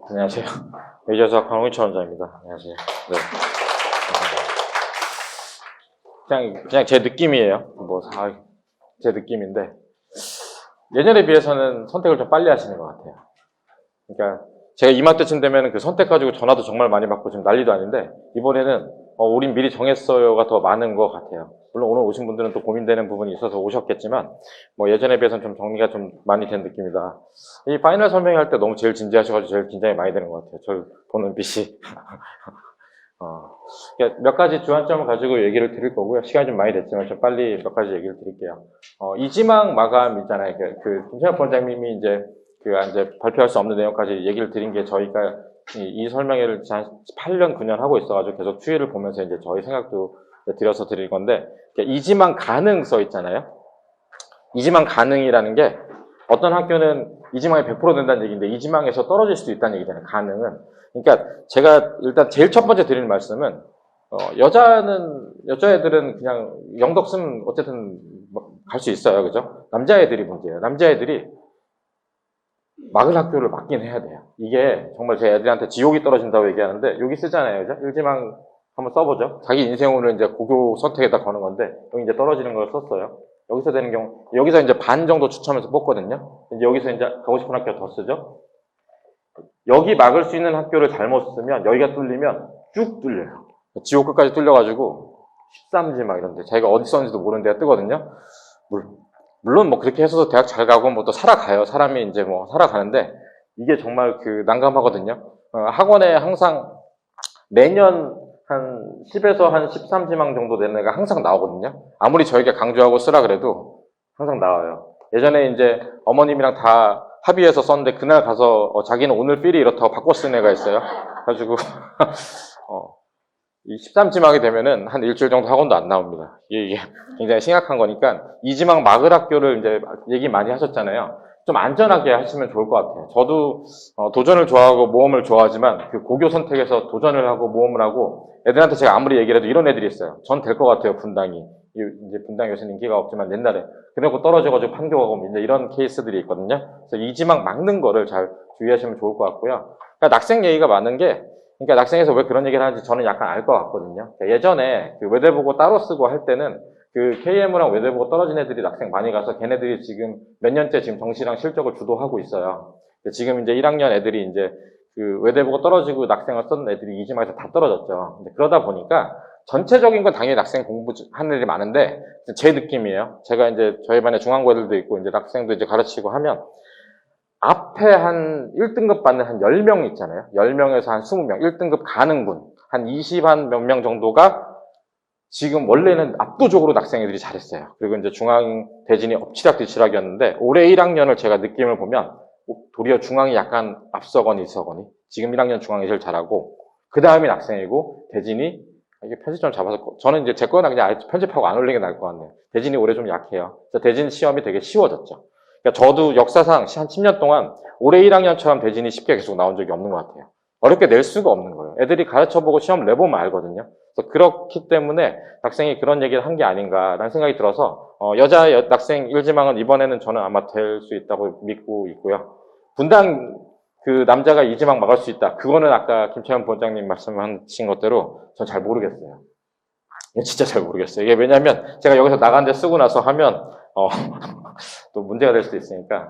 안녕하세요. 메이저사 강홍희철 원장입니다. 안녕하세요. 네. 그냥 제 느낌이에요. 제 느낌인데, 예전에 비해서는 선택을 좀 빨리 하시는 것 같아요. 그러니까, 제가 이맘때쯤 되면 그 선택 가지고 전화도 정말 많이 받고 지금 난리도 아닌데, 이번에는, 우린 미리 정했어요가 더 많은 것 같아요. 물론 오늘 오신 분들은 또 고민되는 부분이 있어서 오셨겠지만, 예전에 비해서는 좀 정리가 좀 많이 된 느낌이다. 이 파이널 설명할 때 너무 제일 진지하셔가지고 제일 긴장이 많이 되는 것 같아요. 저를 보는 빛이. 그러니까 몇 가지 주안점을 가지고 얘기를 드릴 거고요. 시간이 좀 많이 됐지만 좀 빨리 몇 가지 얘기를 드릴게요. 이지망 마감 있잖아요. 김찬혁 원장님이 이제 발표할 수 없는 내용까지 얘기를 드린 게 저희가 이 설명회를 한 8년, 9년 하고 있어가지고 계속 추이를 보면서 이제 저희 생각도 드려서 드릴 건데, 이지망 가능 써 있잖아요. 이지망 가능이라는 게 어떤 학교는 이지망이 100% 된다는 얘기인데 이지망에서 떨어질 수도 있다는 얘기잖아요. 가능은. 그러니까 제가 일단 제일 첫 번째 드리는 말씀은 여자애들은 그냥 영덕 쓰면 어쨌든 갈 수 있어요. 그죠? 남자애들이 문제예요. 남자애들이 막을 학교를 막긴 해야 돼요. 이게 정말 제 애들한테 지옥이 떨어진다고 얘기하는데 여기 쓰잖아요. 그죠? 일지망 한번 써보죠. 자기 인생으로 이제 고교 선택에다 거는 건데 여기 이제 떨어지는 걸 썼어요. 여기서 되는 경우, 여기서 이제 반 정도 추첨해서 뽑거든요. 이제 여기서 이제 가고 싶은 학교 더 쓰죠. 여기 막을 수 있는 학교를 잘못 쓰면 여기가 뚫리면 쭉 뚫려요. 지옥 끝까지 뚫려가지고 13지 막 이런데 자기가 어디 썼는지도 모르는 데가 뜨거든요. 물론 그렇게 해서 대학 잘 가고 또 살아가요. 사람이 이제 살아가는데 이게 정말 난감하거든요. 학원에 항상 매년 한 10에서 한 13지망 정도 되는 애가 항상 나오거든요. 아무리 저희가 강조하고 쓰라 그래도 항상 나와요. 예전에 이제 어머님이랑 다 합의해서 썼는데 그날 가서 자기는 오늘 필이 이렇다고 바꿔 쓴 애가 있어요. 그래가지고 이 13지망이 되면은 한 일주일 정도 학원도 안 나옵니다. 이게 굉장히 심각한 거니까 이지망 막을 학교를 이제 얘기 많이 하셨잖아요. 좀 안전하게 하시면 좋을 것 같아요. 저도 도전을 좋아하고 모험을 좋아하지만 그 고교 선택에서 도전을 하고 모험을 하고 애들한테 제가 아무리 얘기를 해도 이런 애들이 있어요. 전 될 것 같아요, 분당이. 이제 분당 요새는 인기가 없지만 옛날에 그래갖고 떨어져가지고 판교하고 이제 이런 케이스들이 있거든요. 그래서 이지망 막는 거를 잘 주의하시면 좋을 것 같고요. 그러니까 낙생 얘기가 많은 게 그러니까 낙생에서 왜 그런 얘기를 하는지 저는 약간 알 것 같거든요. 그러니까 예전에 외대보고 따로 쓰고 할 때는 KM이랑 외대보고 떨어진 애들이 낙생 많이 가서 걔네들이 지금 몇 년째 지금 정시랑 실적을 주도하고 있어요. 지금 이제 1학년 애들이 이제 외대보고 떨어지고 낙생을 썼던 애들이 이지망에서 다 떨어졌죠. 그러다 보니까 전체적인 건 당연히 낙생 공부하는 애들이 많은데 제 느낌이에요. 제가 이제 저희 반에 중앙고 애들도 있고 이제 낙생도 이제 가르치고 하면 앞에 한 1등급 받는 한 10명 있잖아요. 10명에서 한 20명, 1등급 가는군. 한 20한 몇 명 정도가 지금 원래는 압도적으로 낙생애들이 잘했어요. 그리고 이제 중앙 대진이 엎치락뒤치락이었는데 올해 1학년을 제가 느낌을 보면 도리어 중앙이 약간 앞서거니 있어거니 지금 1학년 중앙이 제일 잘하고 그 다음이 낙생이고 대진이 이게 편집점 잡아서 저는 이제 제 거는 그냥 편집하고 안 올리는 게 나을 것 같네요. 대진이 올해 좀 약해요. 대진 시험이 되게 쉬워졌죠. 그러니까 저도 역사상 한 10년 동안 올해 1학년처럼 대진이 쉽게 계속 나온 적이 없는 것 같아요. 어렵게 낼 수가 없는 거예요. 애들이 가르쳐보고 시험 내보면 알거든요. 그래서 그렇기 때문에 낙생이 그런 얘기를 한 게 아닌가라는 생각이 들어서 여자 낙생 1지망은 이번에는 저는 아마 될 수 있다고 믿고 있고요. 분당 남자가 2지망 막을 수 있다. 그거는 아까 김채연 본장님 말씀하신 것대로 전 잘 모르겠어요. 진짜 잘 모르겠어요. 이게 왜냐면 제가 여기서 나간 데 쓰고 나서 하면 또 문제가 될 수도 있으니까.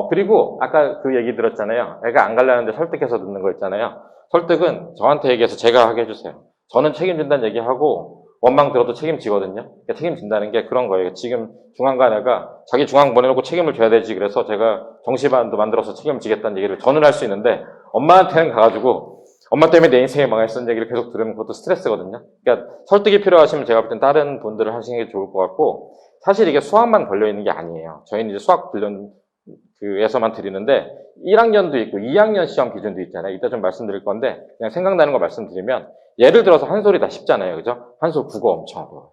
그리고 아까 그 얘기 들었잖아요. 애가 안 가려는데 설득해서 듣는 거 있잖아요. 설득은 저한테 얘기해서 제가 하게 해주세요. 저는 책임진다는 얘기하고 원망 들어도 책임지거든요. 그러니까 책임진다는 게 그런 거예요. 지금 중앙관 애가 자기 중앙 보내놓고 책임을 져야 되지. 그래서 제가 정시반도 만들어서 책임지겠다는 얘기를 저는 할 수 있는데 엄마한테는 가가지고 엄마 때문에 내 인생이 망했다는 얘기를 계속 들으면 그것도 스트레스거든요. 그러니까 설득이 필요하시면 제가 볼 땐 다른 분들을 하시는 게 좋을 것 같고 사실 이게 수학만 걸려있는 게 아니에요. 저희는 이제 수학 에서만 드리는데 1학년도 있고 2학년 시험 기준도 있잖아요. 이따 좀 말씀드릴 건데 그냥 생각나는 거 말씀드리면 예를 들어서 한솔이 다 쉽잖아요. 그죠? 한솔 국어 엄청 어려워요.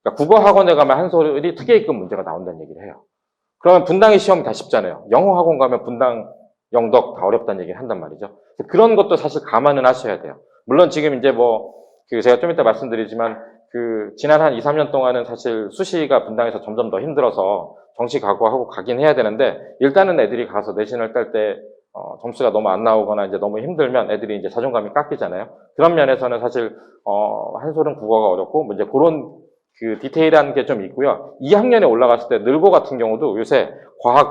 그러니까 국어 학원에 가면 한솔이 특기급 문제가 나온다는 얘기를 해요. 그러면 분당의 시험이 다 쉽잖아요. 영어 학원 가면 분당, 영덕 다 어렵다는 얘기를 한단 말이죠. 그런 것도 사실 감안은 하셔야 돼요. 물론 지금 이제 제가 좀 이따 말씀드리지만 지난 한 2, 3년 동안은 사실 수시가 분당에서 점점 더 힘들어서 정시 각오하고 가긴 해야 되는데 일단은 애들이 가서 내신을 딸 때 점수가 너무 안 나오거나 이제 너무 힘들면 애들이 이제 자존감이 깎이잖아요. 그런 면에서는 사실, 한솔은 국어가 어렵고, 뭐 이제 그런 그 디테일한 게 좀 있고요. 2학년에 올라갔을 때 늘고 같은 경우도 요새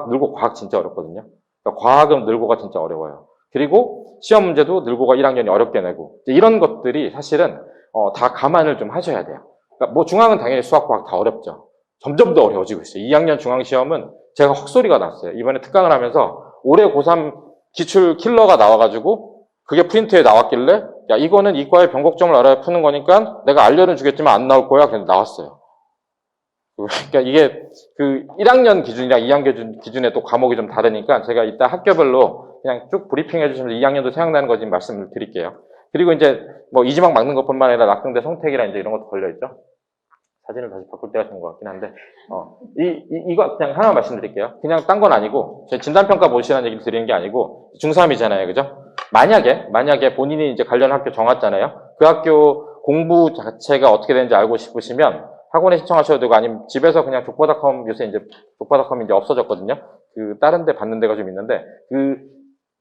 늘고 과학 진짜 어렵거든요. 그러니까 과학은 늘고가 진짜 어려워요. 그리고 시험 문제도 늘고가 1학년이 어렵게 내고, 이런 것들이 사실은, 다 감안을 좀 하셔야 돼요. 그러니까 뭐 중앙은 당연히 수학, 과학 다 어렵죠. 점점 더 어려워지고 있어요. 2학년 중앙시험은 제가 헛소리가 났어요. 이번에 특강을 하면서 올해 고3 기출 킬러가 나와가지고 그게 프린트에 나왔길래 야 이거는 이과의 변곡점을 알아야 푸는 거니까 내가 알려는 주겠지만 안 나올 거야. 그냥 나왔어요. 그러니까 이게 그 1학년 기준이랑 2학년 기준에 또 과목이 좀 다르니까 제가 이따 학교별로 그냥 쭉 브리핑 해주시면서 2학년도 생각나는 거 지금 말씀을 드릴게요. 그리고 이제 뭐 이지망 막는 것뿐만 아니라 낙동대 성택이랑 이제 이런 것도 걸려있죠. 사진을 다시 바꿀 때가 된 것 같긴 한데, 이거 그냥 하나 말씀드릴게요. 그냥 딴 건 아니고, 제 진단평가 보시라는 얘기를 드리는 게 아니고, 중3이잖아요. 그죠? 만약에 본인이 이제 관련 학교 정했잖아요. 그 학교 공부 자체가 어떻게 되는지 알고 싶으시면, 학원에 신청하셔도 되고, 아니면 집에서 그냥 족보닷컴, 요새 이제 족보닷컴이 이제 없어졌거든요. 다른 데 받는 데가 좀 있는데,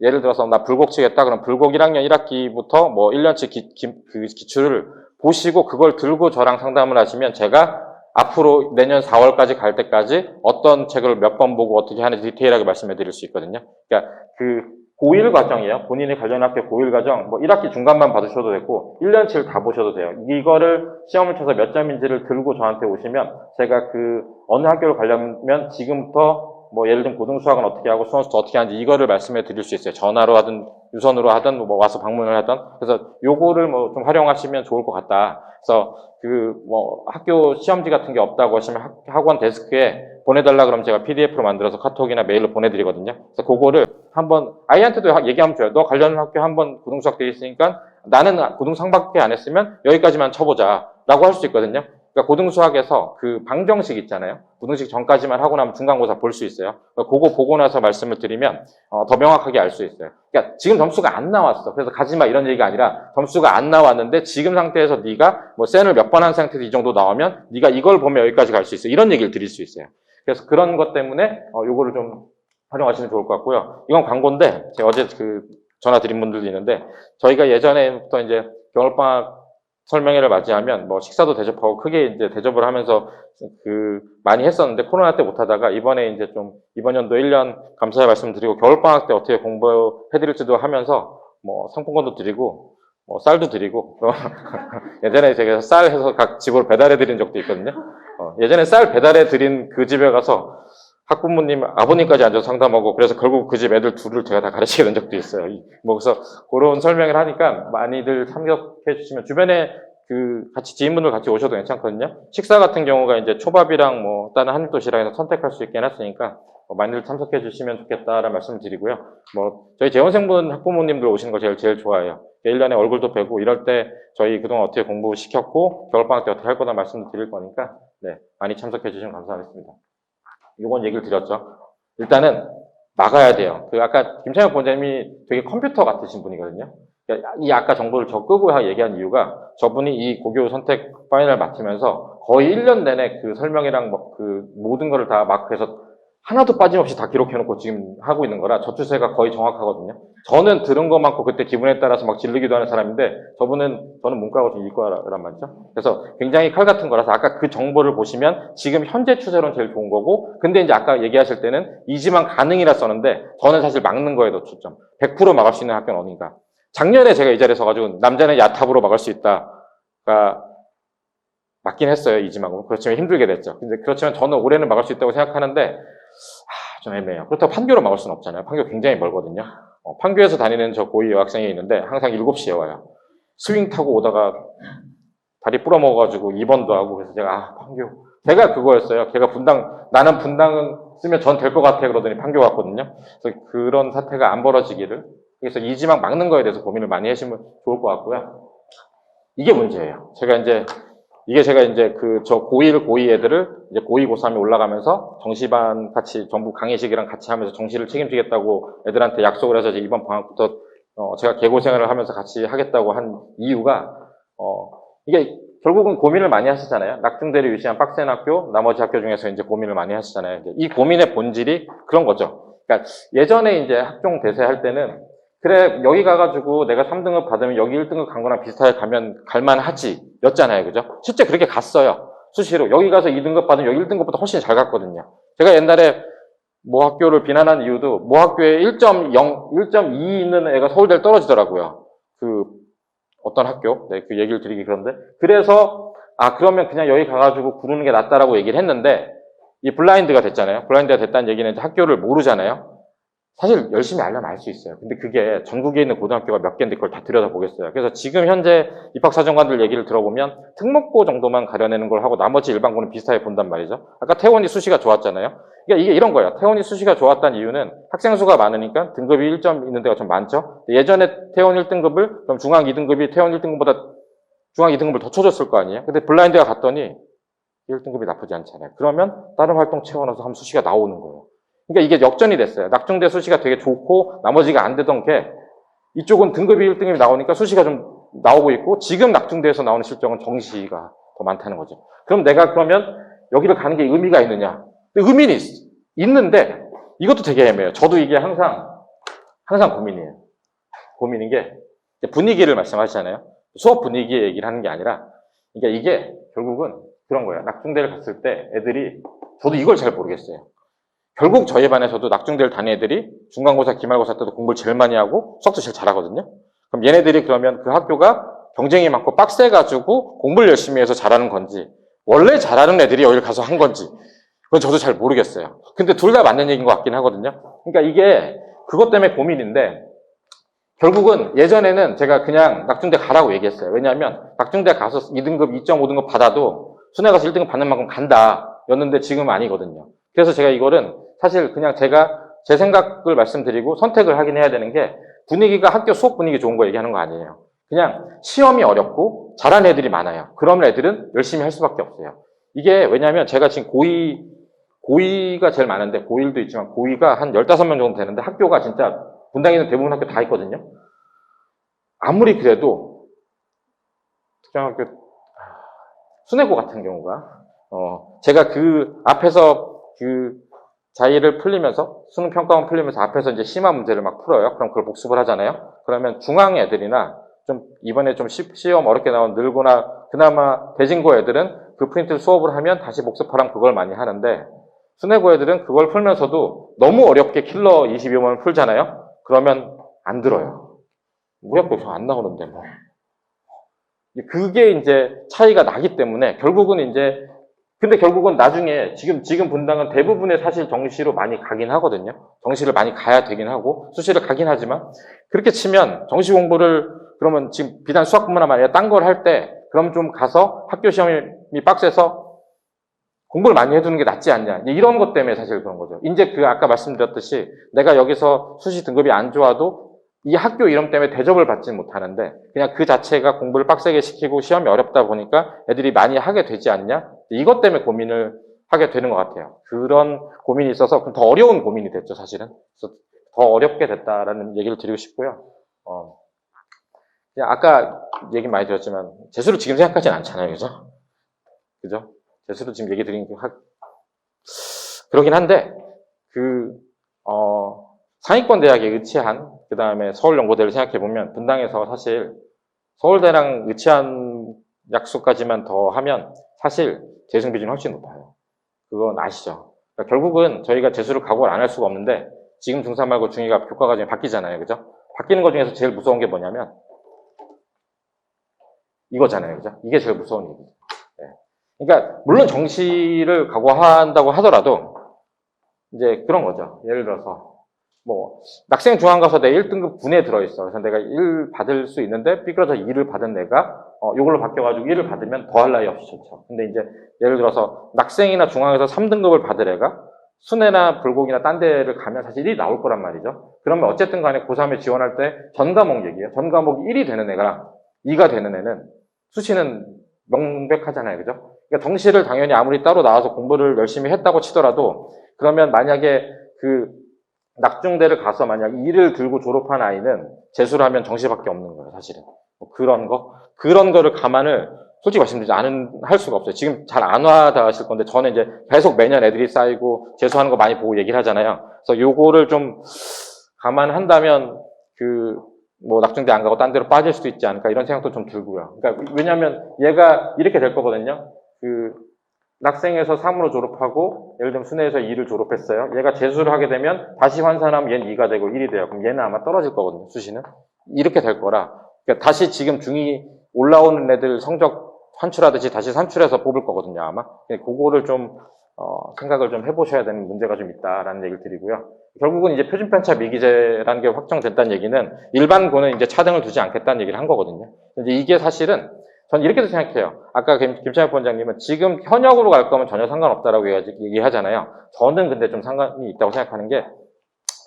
예를 들어서 나 불곡 치겠다. 그럼 불곡 1학년 1학기부터 뭐 1년치 기출을 보시고 그걸 들고 저랑 상담을 하시면 제가 앞으로 내년 4월까지 갈 때까지 어떤 책을 몇 번 보고 어떻게 하는지 디테일하게 말씀해 드릴 수 있거든요. 그러니까 그 고1 과정이에요. 본인이 관련 학교 고1 과정, 뭐 1학기 중간만 받으셔도 되고 1년치를 다 보셔도 돼요. 이거를 시험을 쳐서 몇 점인지를 들고 저한테 오시면 제가 그 어느 학교를 가려면 지금부터 뭐 예를 들면 고등수학은 어떻게 하고 수원수도 어떻게 하는지 이거를 말씀해 드릴 수 있어요. 전화로 하든 유선으로 하든 뭐 와서 방문을 하든. 그래서 요거를 뭐 좀 활용하시면 좋을 것 같다. 그래서 그 뭐 학교 시험지 같은 게 없다고 하시면 학원 데스크에 보내달라 그러면 제가 PDF로 만들어서 카톡이나 메일로 보내드리거든요. 그래서 그거를 한번 아이한테도 얘기하면 줘요. 너 관련 학교 한번 고등수학 돼 있으니까 나는 고등수학밖에 안 했으면 여기까지만 쳐보자 라고 할 수 있거든요. 그러니까 고등수학에서 그 방정식 있잖아요. 고등식 전까지만 하고 나면 중간고사 볼 수 있어요. 그러니까 그거 보고 나서 말씀을 드리면 더 명확하게 알 수 있어요. 그러니까 지금 점수가 안 나왔어. 그래서 가지마 이런 얘기가 아니라 점수가 안 나왔는데 지금 상태에서 네가 뭐 센을 몇 번 한 상태에서 이 정도 나오면 네가 이걸 보면 여기까지 갈 수 있어. 이런 얘기를 드릴 수 있어요. 그래서 그런 것 때문에 요거를 좀 활용하시면 좋을 것 같고요. 이건 광고인데 제가 어제 그 전화 드린 분들도 있는데 저희가 예전에부터 이제 겨울방학 설명회를 맞이하면 뭐 식사도 대접하고 크게 이제 대접을 하면서 많이 했었는데 코로나 때 못하다가 이번에 이제 좀 이번 연도 1년 감사의 말씀 드리고 겨울방학 때 어떻게 공부해드릴지도 하면서 뭐 상품권도 드리고 뭐 쌀도 드리고 예전에 제가 쌀 해서 각 집으로 배달해 드린 적도 있거든요. 예전에 쌀 배달해 드린 그 집에 가서 학부모님, 아버님까지 앉아서 상담하고 그래서 결국 그 집 애들 둘을 제가 다 가르치게 된 적도 있어요. 뭐 그래서 그런 설명을 하니까 많이들 참석해 주시면 주변에 같이 지인분들 같이 오셔도 괜찮거든요. 식사 같은 경우가 이제 초밥이랑 뭐 다른 한입 도시락에서 선택할 수 있게 해놨으니까 많이들 참석해 주시면 좋겠다라는 말씀을 드리고요. 뭐 저희 재원생분 학부모님들 오시는 거 제일 좋아해요. 1년에 얼굴도 뵈고 이럴 때 저희 그동안 어떻게 공부시켰고 겨울방학 때 어떻게 할 거다 말씀을 드릴 거니까 네, 많이 참석해 주시면 감사하겠습니다. 이건 얘기를 드렸죠. 일단은 막아야 돼요. 아까 김창혁 본장님이 되게 컴퓨터 같으신 분이거든요. 이 아까 정보를 저 끄고 얘기한 이유가 저분이 이 고교 선택 파이널 맡으면서 거의 1년 내내 그 설명이랑 모든 거를 다 마크해서 하나도 빠짐없이 다 기록해놓고 지금 하고 있는 거라 저추세가 거의 정확하거든요. 저는 들은 것 많고 그때 기분에 따라서 막 지르기도 하는 사람인데 저는 문과고 지금 이과란 말이죠. 그래서 굉장히 칼 같은 거라서 아까 그 정보를 보시면 지금 현재 추세로는 제일 좋은 거고 근데 이제 아까 얘기하실 때는 이지만 가능이라 썼는데 저는 사실 막는 거에도 초점. 100% 막을 수 있는 학교는 어딘가. 작년에 제가 이 자리에 서가지고 남자는 야탑으로 막을 수 있다가 맞긴 했어요. 이지망으로. 그렇지만 힘들게 됐죠. 근데 그렇지만 저는 올해는 막을 수 있다고 생각하는데 좀 애매해요. 그렇다고 판교로 막을 수는 없잖아요. 판교 굉장히 멀거든요. 판교에서 다니는 저 고2 여학생이 있는데 항상 7시에 와요. 스윙 타고 오다가 다리 부러먹어가지고 2번도 하고 그래서 판교. 걔가 그거였어요. 걔가 나는 분당은 쓰면 전 될 것 같아 그러더니 판교 갔거든요. 그래서 그런 사태가 안 벌어지기를. 그래서 이지망 막는 거에 대해서 고민을 많이 하시면 좋을 것 같고요. 이게 문제예요. 제가 이제 저 고1, 고2 애들을 이제 고2, 고3이 올라가면서 정시반 같이 전부 강의식이랑 같이 하면서 정시를 책임지겠다고 애들한테 약속을 해서 이제 이번 방학부터 제가 개고생활을 하면서 같이 하겠다고 한 이유가 이게 결국은 고민을 많이 하시잖아요. 낙중대를 유시한 빡센 학교, 나머지 학교 중에서 이제 고민을 많이 하시잖아요. 이 고민의 본질이 그런 거죠. 그러니까 예전에 이제 학종 대세할 때는 그래 여기 가가지고 내가 3등급 받으면 여기 1등급 간 거랑 비슷하게 가면 갈만하지 였잖아요. 그죠? 실제 그렇게 갔어요. 수시로. 여기 가서 2등급 받으면 여기 1등급보다 훨씬 잘 갔거든요. 제가 옛날에 모 학교를 비난한 이유도 모 학교에 1.0, 1.2 있는 애가 서울대를 떨어지더라고요. 그 어떤 학교? 네, 그 얘기를 드리기 그런데 그래서 그러면 그냥 여기 가가지고 구르는 게 낫다라고 얘기를 했는데 이 블라인드가 됐잖아요. 블라인드가 됐다는 얘기는 이제 학교를 모르잖아요. 사실 열심히 알려면 알 수 있어요. 근데 그게 전국에 있는 고등학교가 몇 개인데 그걸 다 들여다보겠어요. 그래서 지금 현재 입학사정관들 얘기를 들어보면 특목고 정도만 가려내는 걸 하고 나머지 일반고는 비슷하게 본단 말이죠. 아까 태원이 수시가 좋았잖아요. 그러니까 이게 이런 거예요. 태원이 수시가 좋았다는 이유는 학생 수가 많으니까 등급이 1점 있는 데가 좀 많죠. 예전에 태원 1등급을 그럼 중앙 2등급이 태원 1등급보다 중앙 2등급을 더 쳐줬을 거 아니에요. 근데 블라인드가 갔더니 1등급이 나쁘지 않잖아요. 그러면 다른 활동 채워넣어서 하면 수시가 나오는 거예요. 그러니까 이게 역전이 됐어요. 낙중대 수시가 되게 좋고 나머지가 안 되던 게 이쪽은 등급이 1등급이 나오니까 수시가 좀 나오고 있고 지금 낙중대에서 나오는 실적은 정시가 더 많다는 거죠. 그럼 내가 그러면 여기를 가는 게 의미가 있느냐? 의미는 있는데 이것도 되게 애매해요. 저도 이게 항상 고민이에요. 고민인 게 분위기를 말씀하시잖아요. 수업 분위기 얘기를 하는 게 아니라 그러니까 이게 결국은 그런 거예요. 낙중대를 갔을 때 애들이 저도 이걸 잘 모르겠어요. 결국 저희 반에서도 낙중대를 다니는 애들이 중간고사, 기말고사 때도 공부를 제일 많이 하고 수학도 제일 잘하거든요. 그럼 얘네들이 그러면 그 학교가 경쟁이 많고 빡세가지고 공부를 열심히 해서 잘하는 건지 원래 잘하는 애들이 여기를 가서 한 건지 그건 저도 잘 모르겠어요. 근데 둘 다 맞는 얘기인 것 같긴 하거든요. 그러니까 이게 그것 때문에 고민인데 결국은 예전에는 제가 그냥 낙중대 가라고 얘기했어요. 왜냐하면 낙중대 가서 2등급, 2.5등급 받아도 순회 가서 1등급 받는 만큼 간다 였는데 지금은 아니거든요. 그래서 제가 이거는 사실 그냥 제가 제 생각을 말씀드리고 선택을 하긴 해야 되는 게 분위기가 학교 수업 분위기 좋은 거 얘기하는 거 아니에요. 그냥 시험이 어렵고 잘하는 애들이 많아요. 그러면 애들은 열심히 할 수밖에 없어요. 이게 왜냐하면 제가 지금 고의가 제일 많은데 고1도 있지만 고의가 한 15명 정도 되는데 학교가 진짜 분당에 있는 대부분 학교 다 있거든요. 아무리 그래도 특정학교 순회고 같은 경우가 제가 그 앞에서 그 자의를 풀리면서 수능 평가원 풀리면서 앞에서 이제 심화 문제를 막 풀어요. 그럼 그걸 복습을 하잖아요. 그러면 중앙 애들이나 좀 이번에 좀 시험 어렵게 나온 늘고나 그나마 대진고 애들은 그 프린트를 수업을 하면 다시 복습하라면 그걸 많이 하는데 순회고 애들은 그걸 풀면서도 너무 어렵게 킬러 22번을 풀잖아요. 그러면 안 들어요. 우리 학교 안 나오는데 뭐. 그게 이제 차이가 나기 때문에 결국은 이제 근데 결국은 나중에 지금 분당은 대부분의 사실 정시로 많이 가긴 하거든요. 정시를 많이 가야 되긴 하고 수시를 가긴 하지만 그렇게 치면 정시 공부를 그러면 지금 비단 수학뿐만 아니라 딴 걸 할 때 그럼 좀 가서 학교 시험이 빡세서 공부를 많이 해두는 게 낫지 않냐. 이런 것 때문에 사실 그런 거죠. 이제 그 아까 말씀드렸듯이 내가 여기서 수시 등급이 안 좋아도 이 학교 이름 때문에 대접을 받지는 못하는데 그냥 그 자체가 공부를 빡세게 시키고 시험이 어렵다 보니까 애들이 많이 하게 되지 않냐? 이것 때문에 고민을 하게 되는 것 같아요. 그런 고민이 있어서 더 어려운 고민이 됐죠, 사실은. 그래서 더 어렵게 됐다라는 얘기를 드리고 싶고요. 그냥 아까 얘기 많이 들었지만 재수를 지금 생각하진 않잖아요, 그죠? 그죠? 재수를 지금 얘기 드린 게 그러긴 한데 상위권 대학에 의치한 그 다음에 서울연고대를 생각해보면 분당에서 사실 서울대랑 의치한 약수까지만 더 하면 사실 재승 비중이 훨씬 높아요. 그건 아시죠? 그러니까 결국은 저희가 재수를 각오를 안 할 수가 없는데 지금 중3 말고 중2가 교과 과정이 바뀌잖아요. 그죠? 바뀌는 것 중에서 제일 무서운 게 뭐냐면 이거잖아요. 그죠? 이게 제일 무서운 얘기죠. 네. 그러니까 물론 정시를 각오한다고 하더라도 이제 그런 거죠. 예를 들어서 낙생 중앙 가서 내 1등급 분에 들어있어. 그래서 내가 1 받을 수 있는데, 삐뚤어져 2를 받은 애가, 이걸로 바뀌어가지고 1을 받으면 더할 나위 없이 좋죠. 근데 이제, 예를 들어서, 낙생이나 중앙에서 3등급을 받을 애가, 순회나 불고기나 딴 데를 가면 사실 1이 나올 거란 말이죠. 그러면 어쨌든 간에 고3에 지원할 때 전 과목 얘기예요. 전 과목이 1이 되는 애가 2가 되는 애는 수시는 명백하잖아요. 그죠? 그러니까 정시를 당연히 아무리 따로 나와서 공부를 열심히 했다고 치더라도, 그러면 만약에 낙중대를 가서 만약 2를 들고 졸업한 아이는 재수를 하면 정시밖에 없는 거예요, 사실은. 그런 거를 감안을 솔직히 말씀드리지 않은, 할 수가 없어요. 지금 잘 안 와닿으실 건데, 저는 이제 계속 매년 애들이 쌓이고, 재수하는 거 많이 보고 얘기를 하잖아요. 그래서 요거를 좀 감안한다면, 뭐, 낙중대 안 가고 딴 데로 빠질 수도 있지 않을까, 이런 생각도 좀 들고요. 그러니까, 왜냐면 얘가 이렇게 될 거거든요. 낙생에서 3으로 졸업하고, 예를 들면 순회에서 2를 졸업했어요. 얘가 재수를 하게 되면, 다시 환산하면 얘는 2가 되고 1이 돼요. 그럼 얘는 아마 떨어질 거거든요, 수시는. 이렇게 될 거라. 그러니까 다시 지금 중2 올라오는 애들 성적 산출하듯이 다시 산출해서 뽑을 거거든요, 아마. 그거를 좀, 생각을 좀 해보셔야 되는 문제가 좀 있다라는 얘기를 드리고요. 결국은 이제 표준편차 미기재라는 게 확정됐다는 얘기는 일반고는 이제 차등을 두지 않겠다는 얘기를 한 거거든요. 근데 이게 사실은 전 이렇게도 생각해요. 아까 김창혁 원장님은 지금 현역으로 갈 거면 전혀 상관없다라고 얘기하잖아요. 저는 근데 좀 상관이 있다고 생각하는 게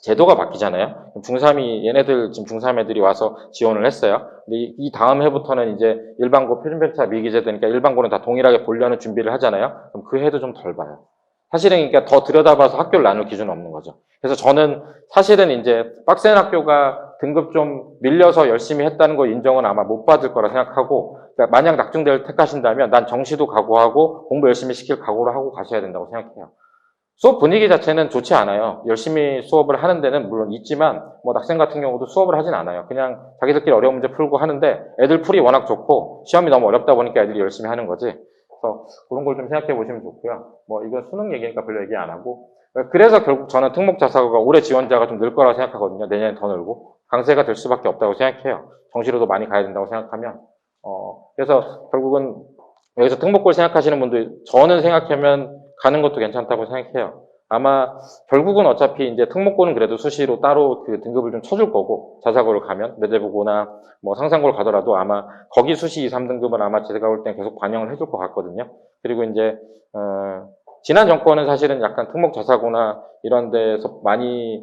제도가 바뀌잖아요. 중3이, 얘네들, 지금 중3 애들이 와서 지원을 했어요. 근데 이 다음 해부터는 이제 일반고 표준편차 미기재 되니까 일반고는 다 동일하게 보려는 준비를 하잖아요. 그럼 그 해도 좀 덜 봐요. 사실은 그러니까 더 들여다봐서 학교를 나눌 기준은 없는 거죠. 그래서 저는 사실은 이제 빡센 학교가 등급 좀 밀려서 열심히 했다는 거 인정은 아마 못 받을 거라 생각하고, 그러니까 만약 낙중대를 택하신다면 난 정시도 각오하고 공부 열심히 시킬 각오를 하고 가셔야 된다고 생각해요. 수업 분위기 자체는 좋지 않아요. 열심히 수업을 하는 데는 물론 있지만, 뭐 낙생 같은 경우도 수업을 하진 않아요. 그냥 자기들끼리 어려운 문제 풀고 하는데 애들 풀이 워낙 좋고 시험이 너무 어렵다 보니까 애들이 열심히 하는 거지. 그래서 그런 걸 좀 생각해 보시면 좋고요. 뭐 이건 수능 얘기니까 별로 얘기 안 하고. 그래서 결국 저는 특목자사고가 올해 지원자가 좀 늘 거라고 생각하거든요. 내년에 더 늘고. 강세가 될 수밖에 없다고 생각해요. 정시로도 많이 가야 된다고 생각하면. 그래서 결국은 여기서 특목고를 생각하시는 분들, 저는 생각하면 가는 것도 괜찮다고 생각해요. 아마 결국은 어차피 이제 특목고는 그래도 수시로 따로 그 등급을 좀 쳐줄 거고, 자사고를 가면 매대부고나 뭐 상상고를 가더라도 아마 거기 수시 2, 3등급은 아마 제가 볼 땐 계속 반영을 해줄 것 같거든요. 그리고 이제 지난 정권은 사실은 약간 특목 자사고나 이런 데서 많이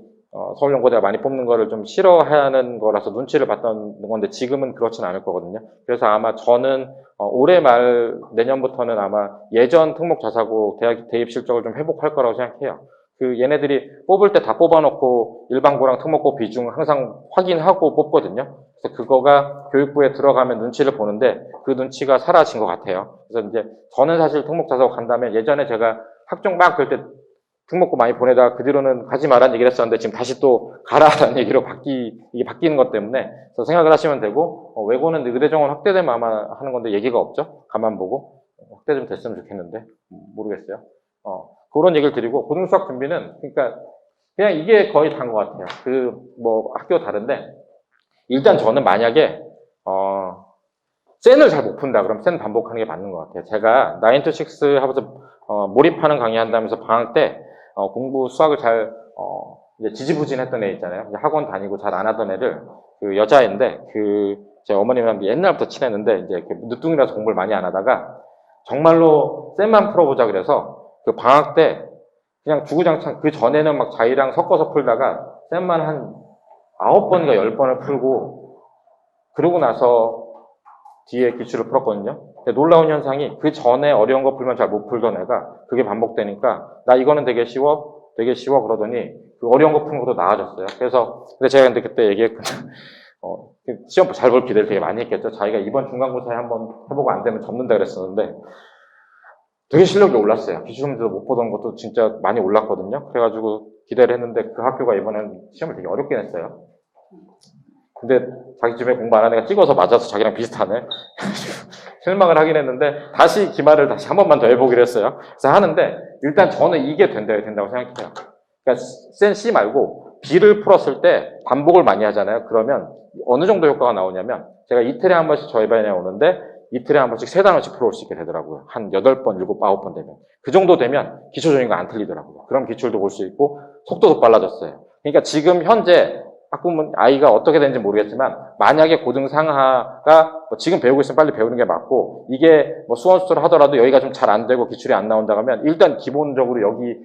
서울연고대가 많이 뽑는 거를 좀 싫어하는 거라서 눈치를 봤던 건데 지금은 그렇진 않을 거거든요. 그래서 아마 저는 올해 말 내년부터는 아마 예전 특목 자사고 대학 대입 실적을 좀 회복할 거라고 생각해요. 얘네들이 뽑을 때 다 뽑아놓고 일반고랑 특목고 비중 항상 확인하고 뽑거든요. 그래서 그거가 교육부에 들어가면 눈치를 보는데 그 눈치가 사라진 것 같아요. 그래서 이제 저는 사실 특목 자사고 간다면 예전에 제가 학종 막 될 때 특목고 많이 보내다가 그 뒤로는 가지 말라는 얘기를 했었는데 지금 다시 또 가라라는 얘기로 이게 바뀌는 것 때문에 그래서 생각을 하시면 되고, 외고는 의대 정원 확대되면 아마 하는 건데 얘기가 없죠. 가만 보고. 확대 좀 됐으면 좋겠는데. 모르겠어요. 그런 얘기를 드리고, 고등수학 준비는, 그러니까, 그냥 이게 거의 다인 것 같아요. 뭐 학교 다른데, 일단 저는 만약에, 센을 잘 못 푼다. 그럼 센 반복하는 게 맞는 것 같아요. 제가 9 to 6 하면서, 몰입하는 강의 한다면서 방학 때, 공부 수학을 잘, 이제 지지부진했던 애 있잖아요. 이제 학원 다니고 잘 안 하던 애를, 여자애인데, 제 어머님이랑 옛날부터 친했는데, 이제 늦둥이라서 공부를 많이 안 하다가, 정말로 쌤만 풀어보자 그래서, 방학 때, 그냥 주구장창, 전에는 막 자기랑 섞어서 풀다가, 쌤만 한 9번인가 10번을 풀고, 그러고 나서 뒤에 기출을 풀었거든요. 근데 놀라운 현상이 그 전에 어려운 거 풀면 잘 못 풀던 애가 그게 반복되니까 나 이거는 되게 쉬워 그러더니 그 어려운 거 푸는 것도 나아졌어요. 그래서 근데 제가 그때 얘기했거든요. 시험 잘 볼 기대를 되게 많이 했겠죠. 자기가 이번 중간고사에 한번 해보고 안 되면 접는다 그랬었는데 되게 실력이 올랐어요. 기출 문제도 못 보던 것도 진짜 많이 올랐거든요. 그래가지고 기대를 했는데 그 학교가 이번엔 시험을 되게 어렵게 냈어요. 근데 자기 집에 공부 안 하는 애가 찍어서 맞아서 자기랑 비슷하네. 실망을 하긴 했는데 다시 기말을 다시 한 번만 더 해보기로 했어요. 그래서 하는데 일단 저는 이게 된다고 생각해요. 그러니까 센 C 말고 B를 풀었을 때 반복을 많이 하잖아요. 그러면 어느 정도 효과가 나오냐면 제가 이틀에 한 번씩 저희 반에 오는데 이틀에 한 번씩 3단원씩 풀어올 수 있게 되더라고요. 한 8번, 7, 9번 되면. 그 정도 되면 기초적인 거 안 틀리더라고요. 그럼 기출도 볼 수 있고 속도도 빨라졌어요. 그러니까 지금 현재 학부모 아이가 어떻게 되는지 모르겠지만 만약에 고등 상하가 지금 배우고 있으면 빨리 배우는 게 맞고 이게 수원 수소를 하더라도 여기가 좀 잘 안 되고 기출이 안 나온다 하면 일단 기본적으로 여기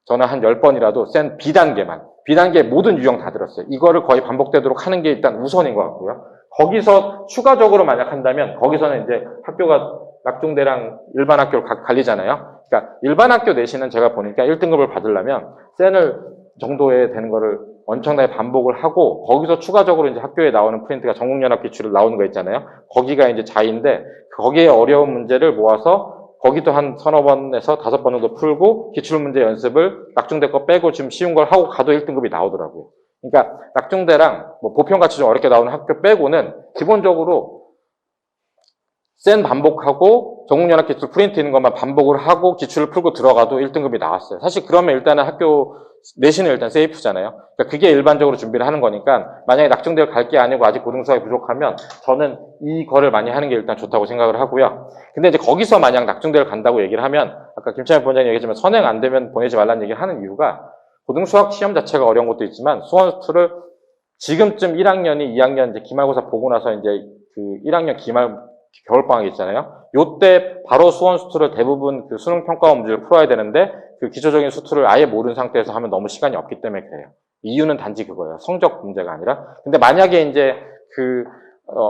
저는 한 10번이라도 센 B단계 모든 유형 다 들었어요. 이거를 거의 반복되도록 하는 게 일단 우선인 것 같고요. 거기서 추가적으로 만약 한다면 거기서는 이제 학교가 낙중대랑 일반 학교를 갈리잖아요. 그러니까 일반 학교 내신은 제가 보니까 1등급을 받으려면 센을 정도에 되는 거를 엄청나게 반복을 하고 거기서 추가적으로 이제 학교에 나오는 프린트가 전국연합 기출을 나오는 거 있잖아요. 거기가 이제 자인데 거기에 어려운 문제를 모아서 거기도 한 서너 번에서 5번 정도 풀고 기출문제 연습을 낙중대 거 빼고 지금 쉬운 걸 하고 가도 1등급이 나오더라고요. 그러니까 낙중대랑 뭐 보편같이 좀 어렵게 나오는 학교 빼고는 기본적으로 센 반복하고 전국연합 기출 프린트 있는 것만 반복을 하고 기출을 풀고 들어가도 1등급이 나왔어요. 사실 그러면 일단은 학교 내신은 일단 세이프잖아요. 그러니까 그게 일반적으로 준비를 하는 거니까 만약에 낙중대를 갈 게 아니고 아직 고등수학이 부족하면 저는 이거를 많이 하는 게 일단 좋다고 생각을 하고요. 근데 이제 거기서 만약 낙중대를 간다고 얘기를 하면 아까 김찬현 부원장이 얘기했지만 선행 안 되면 보내지 말라는 얘기를 하는 이유가 고등수학 시험 자체가 어려운 것도 있지만 수원수투를 지금쯤 1학년이 2학년 이제 기말고사 보고 나서 이제 그 1학년 기말 겨울방학이 있잖아요. 요때 바로 수원수투를 대부분 그 수능 평가원 문제를 풀어야 되는데 그 기초적인 수투를 아예 모르는 상태에서 하면 너무 시간이 없기 때문에 그래요. 이유는 단지 그거예요. 성적 문제가 아니라. 근데 만약에 이제 그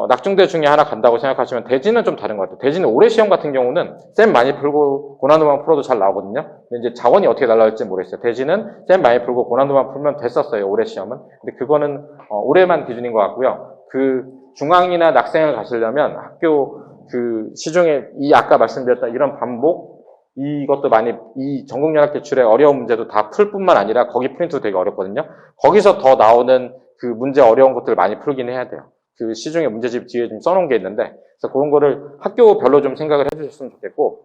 낙중대 중에 하나 간다고 생각하시면 대진은 좀 다른 것 같아요. 대진은 올해 시험 같은 경우는 쌤 많이 풀고 고난도만 풀어도 잘 나오거든요. 근데 이제 자원이 어떻게 날라올지 모르겠어요. 대진은 쌤 많이 풀고 고난도만 풀면 됐었어요. 올해 시험은. 근데 그거는 올해만 기준인 것 같고요. 그 중앙이나 낙생을 가시려면 학교 그 시중에 이 아까 말씀드렸던 이런 반복 이것도 많이 이 전국연합 기출의 어려운 문제도 다 풀 뿐만 아니라 거기 프린트도 되게 어렵거든요. 거기서 더 나오는 그 문제 어려운 것들을 많이 풀긴 해야 돼요. 그 시중에 문제집 뒤에 좀 써놓은 게 있는데 그래서 그런 거를 학교별로 좀 생각을 해주셨으면 좋겠고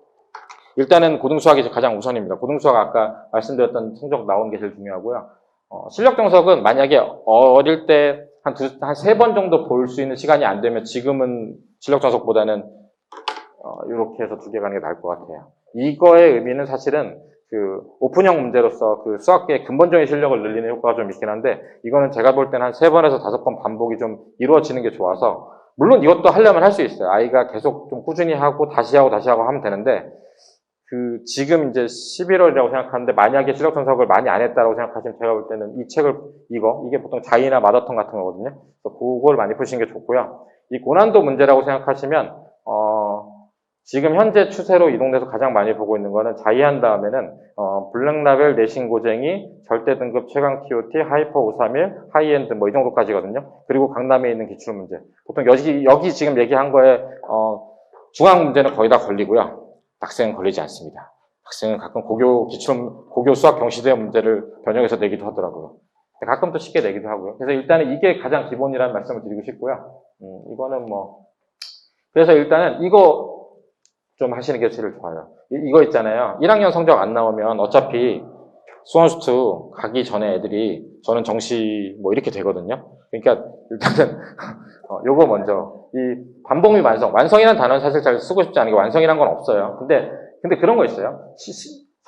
일단은 고등수학이 가장 우선입니다. 고등수학 아까 말씀드렸던 성적 나오는 게 제일 중요하고요. 실력 정석은 만약에 어릴 때 한 3번 정도 볼 수 있는 시간이 안 되면 지금은 실력 정석보다는 이렇게 해서 2개 가는 게 나을 것 같아요. 이거의 의미는 사실은 그 오픈형 문제로서 그 수학계의 근본적인 실력을 늘리는 효과가 좀 있긴 한데 이거는 제가 볼 때는 한 3번에서 5번 반복이 좀 이루어지는 게 좋아서 물론 이것도 하려면 할 수 있어요. 아이가 계속 좀 꾸준히 하고 다시 하고 하면 되는데 그 지금 이제 11월이라고 생각하는데 만약에 실력 분석을 많이 안 했다고 생각하시면 제가 볼 때는 이 책을 이게 보통 자이나 마더턴 같은 거거든요. 그래서 그걸 많이 푸시는 게 좋고요. 이 고난도 문제라고 생각하시면 지금 현재 추세로 이동돼서 가장 많이 보고 있는 거는 자이한 다음에는 블랙라벨 내신 고쟁이 절대 등급 최강 TOT 하이퍼 531 하이엔드 뭐 이 정도까지거든요. 그리고 강남에 있는 기출 문제. 보통 여기 지금 얘기한 거에 중앙 문제는 거의 다 걸리고요. 학생은 걸리지 않습니다. 학생은 가끔 고교 수학 경시대 문제를 변형해서 내기도 하더라고요. 가끔 또 쉽게 내기도 하고요. 그래서 일단은 이게 가장 기본이라는 말씀을 드리고 싶고요. 이거는 그래서 일단은 이거 좀 하시는 게 제일 좋아요. 이거 있잖아요. 1학년 성적 안 나오면 어차피 수원수투 가기 전에 애들이 저는 정시 이렇게 되거든요. 그러니까 일단은 요거 먼저 이 반복 및 완성이라는 단어는 사실 잘 쓰고 싶지 않은 게 완성이란 건 없어요. 근데 그런 거 있어요.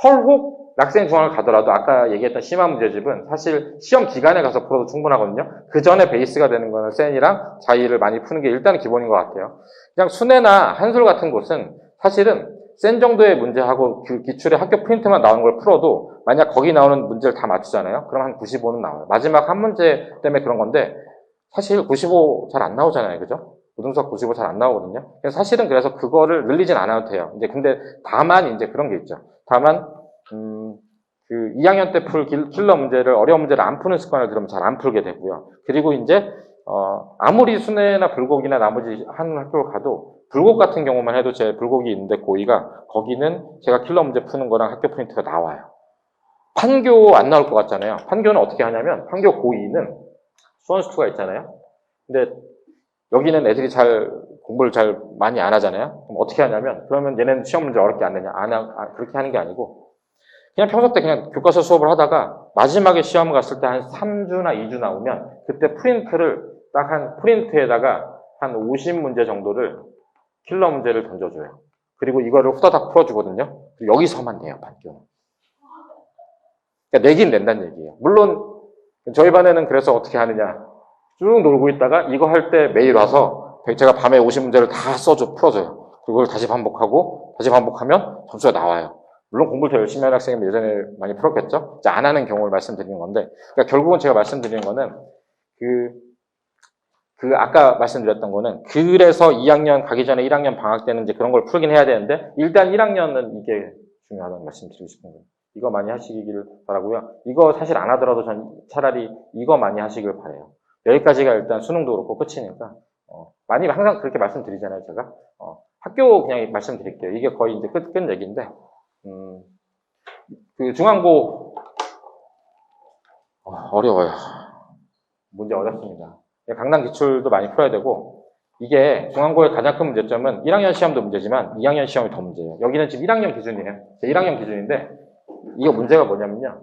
설혹 낙생 중앙을 가더라도 아까 얘기했던 심화 문제집은 사실 시험 기간에 가서 풀어도 충분하거든요. 그 전에 베이스가 되는 거는 센이랑 자이를 많이 푸는 게 일단은 기본인 것 같아요. 그냥 순회나 한술 같은 곳은 사실은 센 정도의 문제하고 그 기출의 학교 프린트만 나오는 걸 풀어도 만약 거기 나오는 문제를 다 맞추잖아요. 그럼 한 95는 나와요. 마지막 한 문제 때문에 그런 건데 사실 95 잘 안 나오잖아요. 그죠? 고등수학 95 잘 안 나오거든요. 사실은 그래서 그거를 늘리진 않아도 돼요. 근데 다만 이제 그런 게 있죠. 다만 그 2학년 때 풀 킬러 문제를 어려운 문제를 안 푸는 습관을 들으면 잘 안 풀게 되고요. 그리고 이제 아무리 순회나 불곡이나 나머지 한 학교를 가도 불곡 같은 경우만 해도 제 불곡이 있는데 고2가 거기는 제가 킬러 문제 푸는 거랑 학교 프린트가 나와요. 판교 안 나올 것 같잖아요. 판교는 어떻게 하냐면 판교 고2는 수원수투가 있잖아요. 근데 여기는 애들이 공부를 잘 많이 안 하잖아요. 그럼 어떻게 하냐면 그러면 얘네는 시험 문제 어렵게 안 내냐? 그렇게 하는 게 아니고 그냥 평소 때 그냥 교과서 수업을 하다가 마지막에 시험 갔을 때 한 3주나 2주 나오면 그때 프린트를 딱 한 프린트에다가 한 50문제 정도를 킬러 문제를 던져줘요. 그리고 이거를 후다닥 풀어주거든요. 여기서만 돼요, 판교는. 그러니까 내긴 낸다는 얘기예요. 물론 저희 반에는 그래서 어떻게 하느냐. 쭉 놀고 있다가 이거 할 때 매일 와서 제가 밤에 50문제를 다 풀어줘요. 그걸 다시 반복하면 점수가 나와요. 물론 공부를 더 열심히 하는 학생이 예전에 많이 풀었겠죠? 이제 안 하는 경우를 말씀드리는 건데, 그러니까 결국은 제가 말씀드리는 거는 아까 말씀드렸던 거는 그래서 2학년 가기 전에 1학년 방학 때는 이제 그런 걸 풀긴 해야 되는데 일단 1학년은 이게 중요하다는 말씀 드리고 싶은 거예요. 이거 많이 하시길 바라고요. 이거 사실 안 하더라도 전 차라리 이거 많이 하시길 바래요. 여기까지가 일단 수능도 그렇고 끝이니까 많이 항상 그렇게 말씀드리잖아요, 제가. 학교 그냥 말씀드릴게요. 이게 거의 이제 끝 얘기인데 그 중앙고 어려워요. 문제 어렵습니다. 강남 기출도 많이 풀어야 되고 이게 중앙고의 가장 큰 문제점은 1학년 시험도 문제지만 2학년 시험이 더 문제예요. 여기는 지금 1학년 기준이에요. 1학년 기준인데 이거 문제가 뭐냐면요.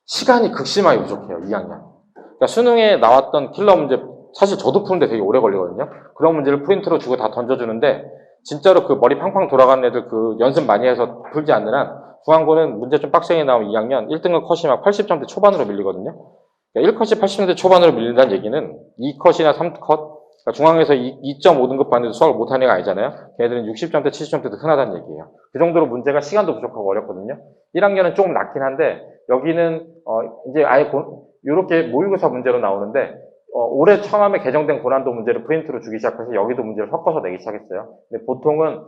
시간이 극심하게 부족해요. 2학년. 그러니까 수능에 나왔던 킬러 문제 사실 저도 푸는데 되게 오래 걸리거든요. 그런 문제를 프린트로 주고 다 던져주는데 진짜로 그 머리 팡팡 돌아가는 애들 그 연습 많이 해서 풀지 않는 한 중앙고는 문제 좀 빡세게 나오면 2학년 1등급 컷이 막 80점대 초반으로 밀리거든요. 그러니까 1컷이 80점대 초반으로 밀린다는 얘기는 2컷이나 3컷 그러니까 중앙에서 2.5등급 반에도 수학을 못하는 애가 아니잖아요. 걔네들은 60점대, 70점대도 흔하다는 얘기예요. 그 정도로 문제가 시간도 부족하고 어렵거든요. 1학년은 조금 낫긴 한데 여기는 이제 아예 이렇게 모의고사 문제로 나오는데 올해 처음에 개정된 고난도 문제를 프린트로 주기 시작해서 여기도 문제를 섞어서 내기 시작했어요. 근데 보통은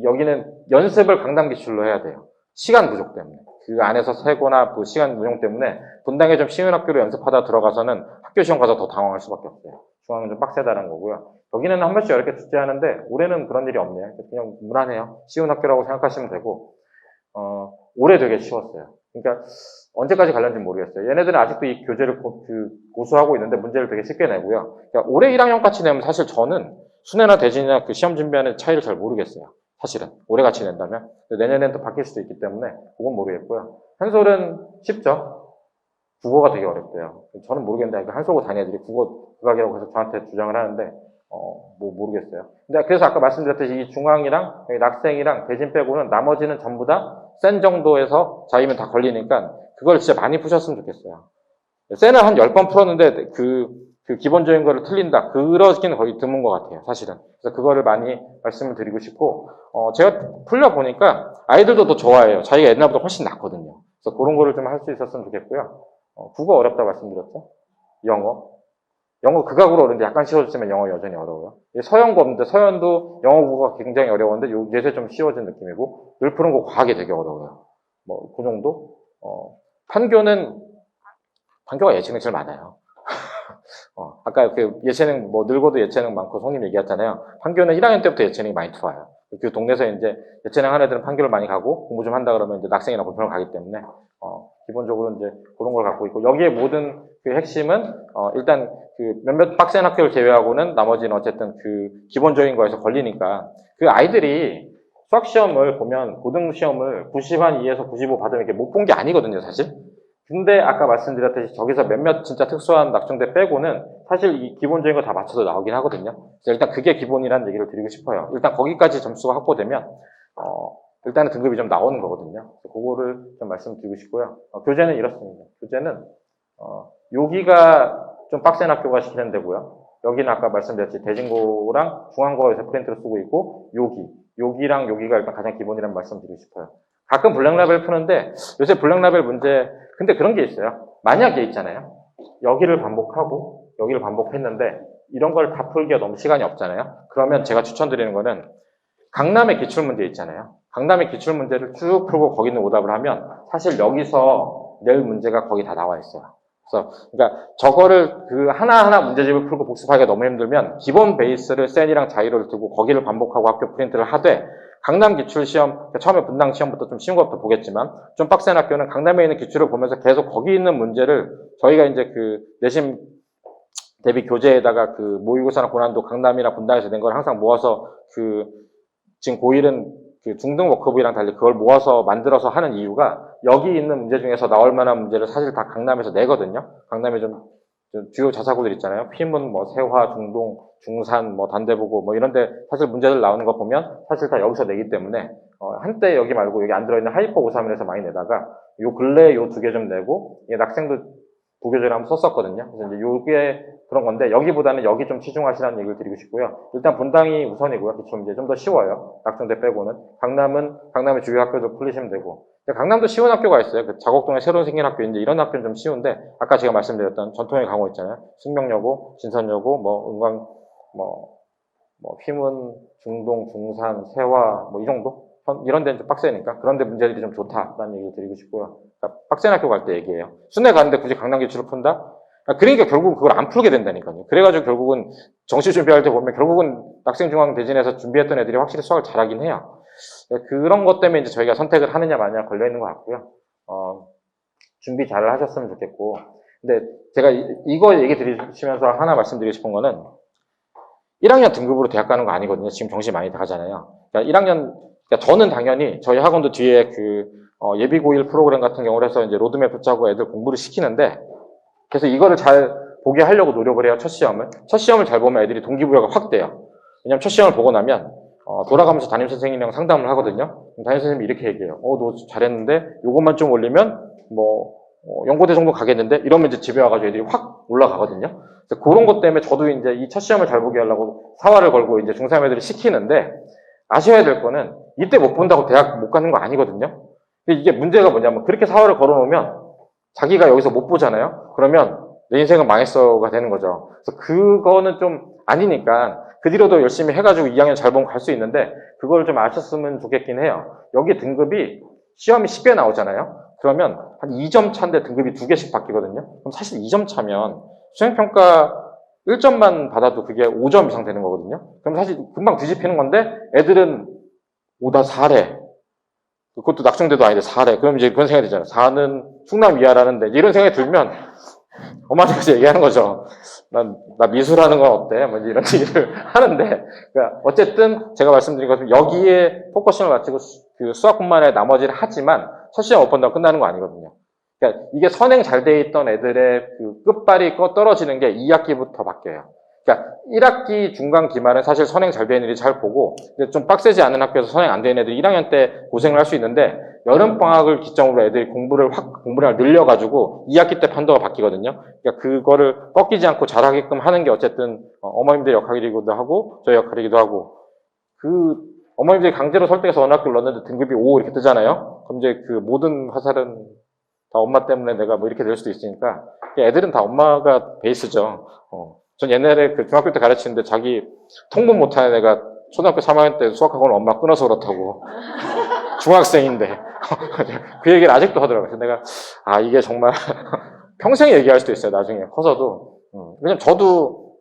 여기는 연습을 강남 기출로 해야 돼요. 시간 부족 때문에. 그 안에서 세거나 그 시간 운용 때문에 분당에 좀 쉬운 학교로 연습하다 들어가서는 학교 시험 가서 더 당황할 수밖에 없어요. 중앙은 좀 빡세다는 거고요. 여기는 한 번씩 이렇게 출제하는데 올해는 그런 일이 없네요. 그냥 무난해요. 쉬운 학교라고 생각하시면 되고 올해 되게 쉬웠어요. 그러니까 언제까지 갈는지 모르겠어요. 얘네들은 아직도 이 교재를 고수하고 있는데 문제를 되게 쉽게 내고요. 그러니까 올해 1학년 같이 내면 사실 저는 수능이나 대진이나 그 시험 준비하는 차이를 잘 모르겠어요. 사실은 올해 같이 낸다면 내년에는 또 바뀔 수도 있기 때문에 그건 모르겠고요. 한솔은 쉽죠. 국어가 되게 어렵대요. 저는 모르겠는데 한솔고 다니는 애들이 국어 국악이라고 해서 저한테 주장을 하는데 뭐 모르겠어요. 근데 그래서 아까 말씀드렸듯이 이 중앙이랑 낙생이랑 대진 빼고는 나머지는 전부 다 센 정도에서 자이면 다 걸리니까 그걸 진짜 많이 푸셨으면 좋겠어요. 센을 한 10번 풀었는데 그 기본적인 거를 틀린다. 그러기는 거의 드문 것 같아요. 사실은. 그래서 그거를 많이 말씀을 드리고 싶고 제가 풀려보니까 아이들도 더 좋아해요. 자기가 옛날보다 훨씬 낫거든요. 그래서 그런 거를 좀 할 수 있었으면 좋겠고요. 국어 어렵다고 말씀드렸죠? 영어 극악으로 어려운데 약간 쉬워졌으면 영어 여전히 어려워요. 서연고 없는데 서연도 영어 국어가 굉장히 어려웠는데 요새 좀 쉬워진 느낌이고 늘 푸는 거 과학이 되게 어려워요. 뭐 그 정도? 판교가 예체능이 제일 많아요. 아까 그 예체능 뭐 늘고도 예체능 많고 성님 얘기했잖아요. 판교는 1학년 때부터 예체능이 많이 들어와요. 그 동네에서 이제 예체능 한 애들은 판교를 많이 가고 공부 좀 한다 그러면 이제 낙생이나 본편을 가기 때문에 기본적으로 이제 그런 걸 갖고 있고 여기에 모든 그 핵심은 일단 그 몇몇 빡센 학교를 제외하고는 나머지는 어쨌든 그 기본적인 거에서 걸리니까 그 아이들이 수학 시험을 보면 고등 시험을 90한 2에서 95 받으면 이렇게 못 본 게 아니거든요, 사실. 근데 아까 말씀드렸듯이 저기서 몇몇 진짜 특수한 낙정대 빼고는 사실 이 기본적인 거 다 맞춰서 나오긴 하거든요. 그래서 일단 그게 기본이라는 얘기를 드리고 싶어요. 일단 거기까지 점수가 확보되면 일단은 등급이 좀 나오는 거거든요. 그거를 좀 말씀드리고 싶고요. 교재는 이렇습니다. 교재는 여기가 좀 빡센 학교가 시키는 데고요. 여기는 아까 말씀드렸지 대진고랑 중앙고에서 프린트를 쓰고 있고 여기랑 여기가 일단 가장 기본이라는 말씀드리고 싶어요. 가끔 블랙라벨 푸는데 요새 블랙라벨 문제 근데 그런 게 있어요. 만약에 있잖아요. 여기를 반복하고 여기를 반복했는데 이런 걸 다 풀기가 너무 시간이 없잖아요. 그러면 제가 추천드리는 거는 강남의 기출문제 있잖아요. 강남의 기출문제를 쭉 풀고 거기 있는 오답을 하면 사실 여기서 낼 문제가 거기 다 나와 있어요. 그래서 그러니까 저거를 그 하나하나 문제집을 풀고 복습하기가 너무 힘들면 기본 베이스를 센이랑 자이로를 두고 거기를 반복하고 학교 프린트를 하되 강남 기출 시험, 처음에 분당 시험부터 좀 쉬운 것부터 보겠지만 좀 빡센 학교는 강남에 있는 기출을 보면서 계속 거기 있는 문제를 저희가 이제 그 내신 대비 교재에다가 그 모의고사나 고난도 강남이나 분당에서 낸 걸 항상 모아서 그 지금 고1은 그 중등 워크북이랑 달리 그걸 모아서 만들어서 하는 이유가 여기 있는 문제 중에서 나올 만한 문제를 사실 다 강남에서 내거든요. 강남에 좀 주요 자사고들 있잖아요. 피문, 뭐 세화, 중동, 중산, 뭐 단대보고 뭐 이런데 사실 문제들 나오는 거 보면 사실 다 여기서 내기 때문에 한때 여기 말고 여기 안 들어있는 하이퍼 531에서 많이 내다가 요 근래에 요 두 개 좀 내고 낙생도 부교재를 한번 썼었거든요. 그래서 이제 요게 그런 건데 여기보다는 여기 좀 치중하시라는 얘기를 드리고 싶고요. 일단 분당이 우선이고요. 기출 문제 좀 더 쉬워요. 낙정대 빼고는. 강남의 주요 학교도 풀리시면 되고. 강남도 쉬운 학교가 있어요. 그 자곡동에 새로 생긴 학교인데 이런 학교는 좀 쉬운데 아까 제가 말씀드렸던 전통의 강호 있잖아요. 숙명여고, 진선여고, 뭐 은광, 뭐 휘문, 중동, 중산, 세화 뭐 이 정도? 이런 데는 좀 빡세니까 그런 데 문제들이 좀 좋다라는 얘기를 드리고 싶고요. 그러니까 빡센 학교 갈 때 얘기해요. 순회 가는데 굳이 강남 기출을 푼다? 그러니까 결국 그걸 안 풀게 된다니까요. 그래가지고 결국은 정시 준비할 때 보면 결국은 학생중앙대진에서 준비했던 애들이 확실히 수학을 잘하긴 해요. 그런 것 때문에 이제 저희가 선택을 하느냐 마느냐 걸려 있는 것 같고요. 준비 잘 하셨으면 좋겠고. 근데 제가 이거 얘기 드리시면서 하나 말씀드리고 싶은 거는 1학년 등급으로 대학 가는 거 아니거든요. 지금 정시 많이 가잖아요. 그러니까 1학년, 그러니까 저는 당연히 저희 학원도 뒤에 예비고1 프로그램 같은 경우를 해서 이제 로드맵을 짜고 애들 공부를 시키는데 그래서 이거를 잘 보게 하려고 노력을 해요. 첫 시험을 잘 보면 애들이 동기부여가 확 돼요. 왜냐면 첫 시험을 보고 나면 돌아가면서 담임선생님이랑 상담을 하거든요. 담임선생님이 이렇게 얘기해요. 너 잘했는데 요것만 좀 올리면 연고대 정도 가겠는데? 이러면 이제 집에 와가지고 애들이 확 올라가거든요. 그래서 그런 것 때문에 저도 이제 이 첫 시험을 잘 보게 하려고 사활을 걸고 이제 중3 애들을 시키는데 아셔야 될 거는 이때 못 본다고 대학 못 가는 거 아니거든요. 근데 이게 문제가 뭐냐면 그렇게 사활을 걸어놓으면 자기가 여기서 못 보잖아요. 그러면 내 인생은 망했어가 되는 거죠. 그래서 그거는 좀 아니니까 그 뒤로도 열심히 해가지고 2학년 잘 보면 갈 수 있는데 그걸 좀 아셨으면 좋겠긴 해요. 여기 등급이 시험이 10개 나오잖아요. 그러면 한 2점 차인데 등급이 2개씩 바뀌거든요. 그럼 사실 2점 차면 수행평가 1점만 받아도 그게 5점 이상 되는 거거든요. 그럼 사실 금방 뒤집히는 건데 애들은 5다 4래. 그것도 낙성대도 아닌데 4래. 그럼 이제 그런 생각이 들잖아요. 4는 충남 이하라는데 이런 생각이 들면 엄마한테 얘기하는 거죠. 나 미술하는 건 어때? 뭐 이런 얘기를 하는데, 그러니까 어쨌든 제가 말씀드린 것처럼 여기에 포커싱을 맞추고 그 수학뿐만 아니라 나머지를 하지만 첫 시험 못 본다고 끝나는 거 아니거든요. 그러니까 이게 선행 잘 돼 있던 애들의 그 끝발이 떨어지는 게 2학기부터 바뀌어요. 그러니까 1학기 중간 기말은 사실 선행 잘 되는 애들이 잘 보고 좀 빡세지 않은 학교에서 선행 안 되는 애들이 1학년 때 고생을 할 수 있는데 여름방학을 기점으로 애들이 공부량을 늘려가지고 2학기 때 판도가 바뀌거든요. 그러니까 그거를 꺾이지 않고 잘하게끔 하는 게 어쨌든 어머님들의 역할이기도 하고 저희 역할이기도 하고 어머님들이 강제로 설득해서 어느 학교를 넣었는데 등급이 5 이렇게 뜨잖아요. 그럼 이제 그 모든 화살은 다 엄마 때문에 내가 뭐 이렇게 될 수도 있으니까 애들은 다 엄마가 베이스죠. 전 옛날에 그 중학교 때 가르치는데 자기 통분 못하는 애가 초등학교 3학년 때 수학학원을 엄마 끊어서 그렇다고. 중학생인데. 그 얘기를 아직도 하더라고요. 그래서 내가, 이게 정말 평생 얘기할 수도 있어요. 나중에 커서도. 왜냐면 저도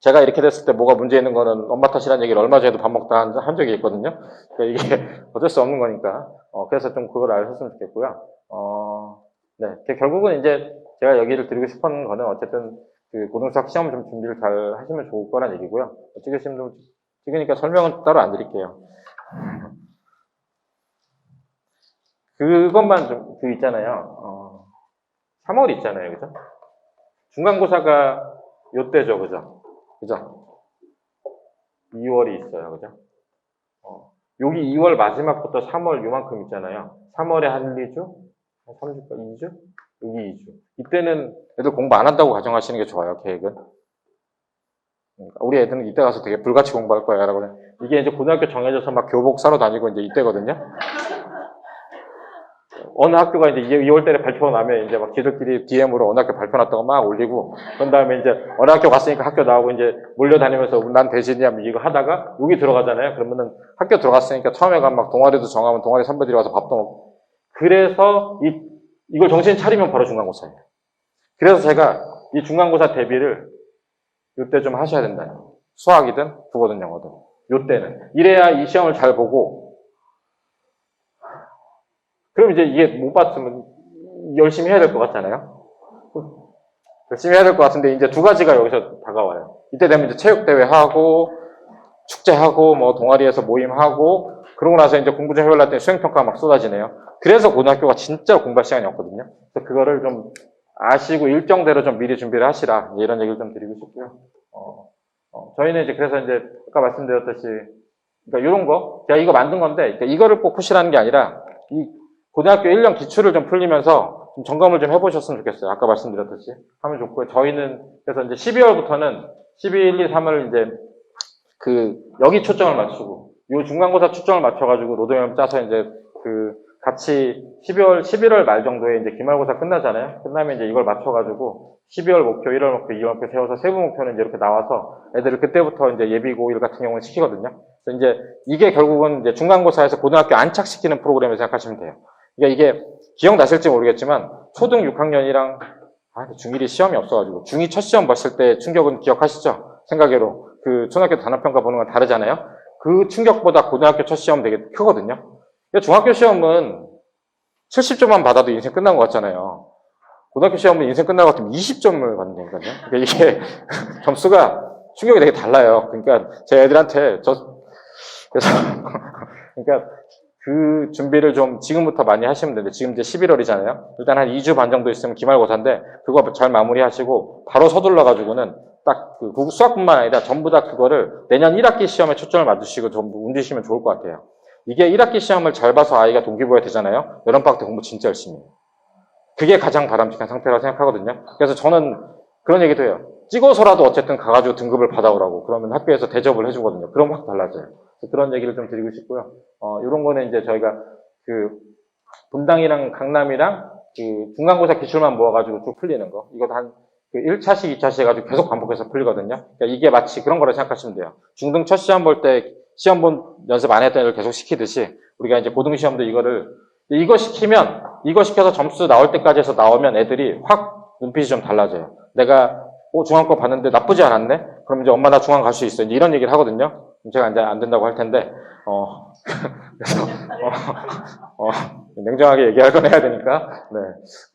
제가 이렇게 됐을 때 뭐가 문제 있는 거는 엄마 탓이라는 얘기를 얼마 전에도 밥 먹다 한 적이 있거든요. 그러니까 이게 어쩔 수 없는 거니까. 그래서 좀 그걸 아셨으면 좋겠고요. 네. 결국은 이제 제가 여기를 드리고 싶은 거는 어쨌든 그 고등수학 시험 좀 준비를 잘 하시면 좋을 거란 얘기고요. 찍으니까 설명은 따로 안 드릴게요. 그것만 좀, 있잖아요. 3월 있잖아요. 그죠? 중간고사가 요때죠. 그죠? 2월이 있어요. 그죠? 여기 2월 마지막부터 3월 요만큼 있잖아요. 3월에 한 2주? 한 3주까? 2주? 여기 2주. 이때는 애들 공부 안 한다고 가정하시는 게 좋아요. 계획은. 우리 애들은 이때 가서 되게 불같이 공부할 거야. 라고 그래. 이게 이제 고등학교 정해져서 막 교복 사러 다니고 이제 이때거든요. 어느 학교가 이제 2월 달에 발표가 나면 이제 막 지들끼리 DM으로 어느 학교 발표 났다고 막 올리고, 그런 다음에 이제 어느 학교 갔으니까 학교 나오고 이제 몰려다니면서 난 대신이야 이거 하다가 여기 들어가잖아요. 그러면은 학교 들어갔으니까 처음에 가면 막 동아리도 정하면 동아리 선배들이 와서 밥도 먹고. 그래서 이걸 정신 차리면 바로 중간고사예요. 그래서 제가 이 중간고사 대비를 요때 좀 하셔야 된다요. 수학이든 국어든 영어든. 요때는. 이래야 이 시험을 잘 보고, 그럼 이제 이게 못 봤으면 열심히 해야 될 것 같잖아요. 열심히 해야 될 것 같은데 이제 두 가지가 여기서 다가와요. 이때 되면 이제 체육대회 하고, 축제하고, 뭐 동아리에서 모임하고, 그러고 나서 이제 공부 좀 해보려고 했더니 수행평가가 막 쏟아지네요. 그래서 고등학교가 진짜 공부할 시간이 없거든요. 그래서 그거를 좀 아시고 일정대로 좀 미리 준비를 하시라. 이런 얘기를 좀 드리고 싶고요. 저희는 이제 그래서 이제 아까 말씀드렸듯이, 그러니까 이런 거, 제가 이거 만든 건데, 그러니까 이거를 꼭 푸시라는 게 아니라, 이 고등학교 1년 기출을 좀 풀리면서 좀 점검을 좀 해보셨으면 좋겠어요. 아까 말씀드렸듯이. 하면 좋고요. 저희는, 그래서 이제 12월부터는 12, 1, 2, 3을 이제 여기 초점을 맞추고, 요 중간고사 초점을 맞춰가지고 로드맵을 짜서 이제 같이 11월 말 정도에 이제 기말고사 끝나잖아요. 끝나면 이제 이걸 맞춰가지고 12월 목표, 1월 목표, 2월 목표 세워서 세부 목표는 이제 이렇게 나와서 애들을 그때부터 이제 예비고1 같은 경우는 시키거든요. 그래서 이제 이게 결국은 이제 중간고사에서 고등학교 안착시키는 프로그램을 생각하시면 돼요. 그러니까 이게 기억나실지 모르겠지만 초등 6학년이랑 중1이 시험이 없어가지고 중2 첫 시험 봤을 때 충격은 기억하시죠? 생각외로 그 초등학교 단합평가 보는 건 다르잖아요. 그 충격보다 고등학교 첫 시험 되게 크거든요. 그러니까 중학교 시험은 70점만 받아도 인생 끝난 것 같잖아요. 고등학교 시험은 인생 끝날 것 같으면 20점을 받는 거니까요. 그러니까 이게 점수가 충격이 되게 달라요. 그러니까 제 애들한테 그래서 그러니까 그 준비를 좀 지금부터 많이 하시면 되는데 지금 이제 11월이잖아요. 일단 한 2주 반 정도 있으면 기말고사인데 그거 잘 마무리하시고 바로 서둘러가지고는 딱 그 수학뿐만 아니라 전부 다 그거를 내년 1학기 시험에 초점을 맞추시고 전부 움직이시면 좋을 것 같아요. 이게 1학기 시험을 잘 봐서 아이가 동기부여 되잖아요. 여름방학 때 공부 진짜 열심히 해요. 그게 가장 바람직한 상태라고 생각하거든요. 그래서 저는 그런 얘기도 해요. 찍어서라도 어쨌든 가가지고 등급을 받아오라고. 그러면 학교에서 대접을 해주거든요. 그럼 확 달라져요. 그런 얘기를 좀 드리고 싶고요. 이런 거는 이제 저희가 그 분당이랑 강남이랑 그 중간고사 기출만 모아가지고 쭉 풀리는 거. 이거 한 그 1차씩, 2차씩 해가지고 계속 반복해서 풀리거든요. 그러니까 이게 마치 그런 거를 생각하시면 돼요. 중등 첫 시험 볼 때 시험 본 연습 안 했던 애를 계속 시키듯이 우리가 이제 고등 시험도 이거 시키면 이거 시켜서 점수 나올 때까지 해서 나오면 애들이 확 눈빛이 좀 달라져요. 내가 중앙 거 봤는데 나쁘지 않았네? 그럼 이제 엄마 나 중앙 갈 수 있어. 이제 이런 얘기를 하거든요. 제가 이제 안 된다고 할 텐데, 그래서, 냉정하게 얘기할 건 해야 되니까, 네.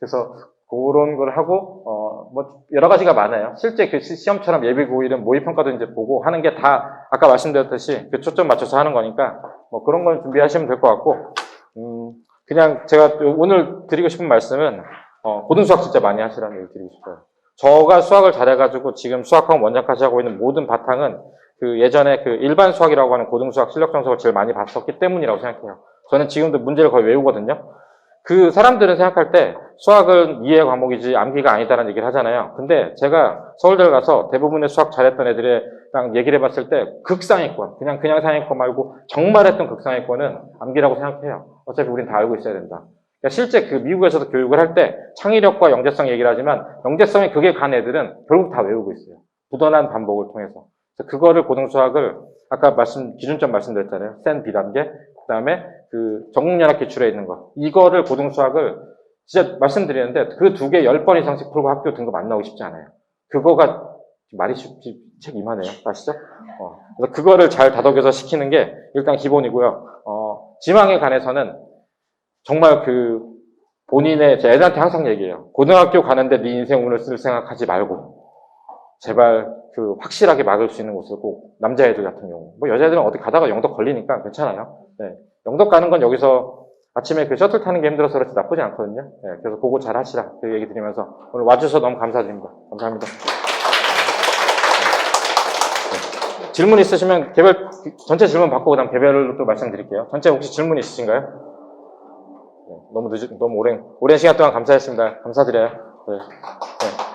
그래서 그런 걸 하고, 뭐, 여러 가지가 많아요. 실제 그 시험처럼 예비고 이런 모의평가도 이제 보고 하는 게 다, 아까 말씀드렸듯이 그 초점 맞춰서 하는 거니까, 뭐 그런 건 준비하시면 될 것 같고, 그냥 제가 오늘 드리고 싶은 말씀은, 고등수학 진짜 많이 하시라는 얘기 드리고 싶어요. 저가 수학을 잘해가지고 지금 수학학원 원장까지 하고 있는 모든 바탕은 그 예전에 그 일반 수학이라고 하는 고등수학 실력 정석을 제일 많이 봤었기 때문이라고 생각해요. 저는 지금도 문제를 거의 외우거든요. 그 사람들은 생각할 때 수학은 이해 과목이지 암기가 아니다라는 얘기를 하잖아요. 근데 제가 서울대 가서 대부분의 수학 잘했던 애들이랑 얘기를 해봤을 때 극상위권, 그냥 상위권 말고 정말 했던 극상위권은 암기라고 생각해요. 어차피 우린 다 알고 있어야 된다. 그러니까 실제 그 미국에서도 교육을 할 때 창의력과 영재성 얘기를 하지만 영재성에 그게 간 애들은 결국 다 외우고 있어요. 부단한 반복을 통해서. 그래서 그거를 고등수학을 아까 기준점 말씀드렸잖아요. 센 B단계, 그 다음에 그 전국연합 기출에 있는 거. 이거를 고등수학을 진짜 말씀드리는데 그 두 개 10번 이상씩 풀고 학교 등급 안 나오기 쉽지 않아요. 그거가 말이 쉽지, 책 이만해요. 아시죠? 그래서 그거를 잘 다독여서 시키는 게 일단 기본이고요. 지망에 관해서는 정말 그 본인의 제 애들한테 항상 얘기해요. 고등학교 가는데 네 인생 운을 쓸 생각하지 말고 제발 그 확실하게 막을 수 있는 곳을 꼭 남자애들 같은 경우 뭐 여자애들은 어디 가다가 영덕 걸리니까 괜찮아요. 네. 영덕 가는 건 여기서 아침에 그 셔틀 타는 게 힘들어서 그렇지 나쁘지 않거든요. 네. 그래서 그거 잘 하시라 그 얘기 드리면서 오늘 와주셔서 너무 감사드립니다. 감사합니다. 네. 질문 있으시면 개별 전체 질문 받고 그다음 개별로 또 말씀드릴게요. 전체 혹시 질문 있으신가요? 너무 오랜 시간 동안 감사했습니다. 감사드려요. 네. 네.